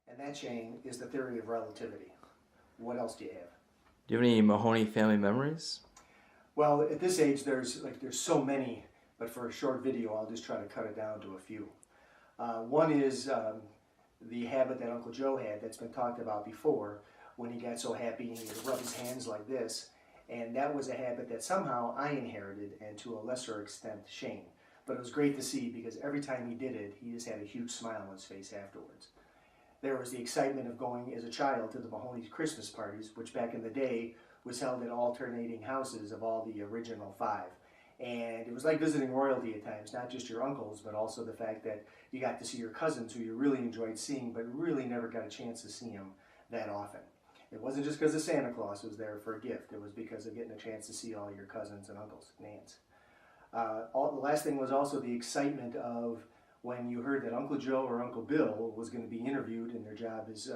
And that, Shane, is the theory of relativity. What else do you have? Do you have any Mahoney family memories? Well, at this age, there's so many, but for a short video, I'll just try to cut it down to a few. One is the habit that Uncle Joe had that's been talked about before. When he got so happy, he would rub his hands like this, and that was a habit that somehow I inherited, and to a lesser extent, Shane. But it was great to see because every time he did it, he just had a huge smile on his face afterwards. There was the excitement of going as a child to the Mahoney's Christmas parties, which back in the day was held at alternating houses of all the original 5. And it was like visiting royalty at times, not just your uncles, but also the fact that you got to see your cousins who you really enjoyed seeing, but really never got a chance to see them that often. It wasn't just because of Santa Claus was there for a gift. It was because of getting a chance to see all your cousins and uncles and aunts. The last thing was also the excitement of when you heard that Uncle Joe or Uncle Bill was going to be interviewed in their job as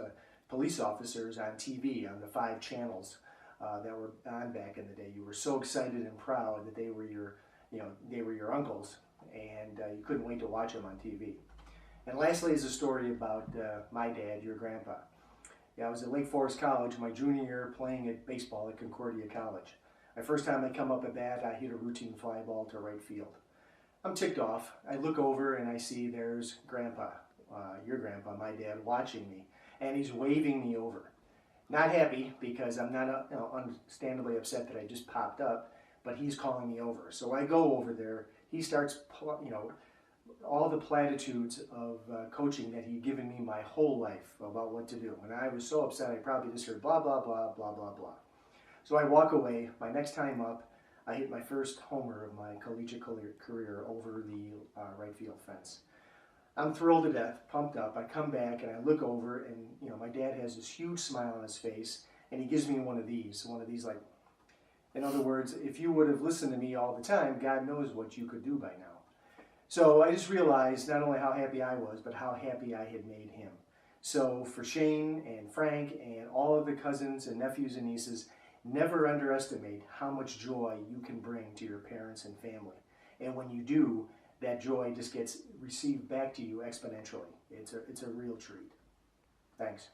police officers on TV on the 5 channels that were on back in the day. You were so excited and proud that they were your uncles, and you couldn't wait to watch them on TV. And lastly is a story about my dad, your grandpa. Yeah, I was at Lake Forest College my junior year playing at baseball at Concordia College. My first time I come up at bat, I hit a routine fly ball to right field. I'm ticked off. I look over and I see there's Grandpa, your grandpa, my dad, watching me, and he's waving me over. Not happy because I'm not understandably upset that I just popped up, but he's calling me over. So I go over there. He starts, all the platitudes of coaching that he'd given me my whole life about what to do. And I was so upset I probably just heard blah, blah, blah, blah, blah, blah. So I walk away. My next time up, I hit my first homer of my collegiate career over the right field fence. I'm thrilled to death, pumped up. I come back and I look over, and my dad has this huge smile on his face, and he gives me one of these like, in other words, if you would have listened to me all the time, God knows what you could do by now. So I just realized not only how happy I was, but how happy I had made him. So for Shane and Frank and all of the cousins and nephews and nieces, never underestimate how much joy you can bring to your parents and family. And when you do, that joy just gets received back to you exponentially. It's a real treat. Thanks.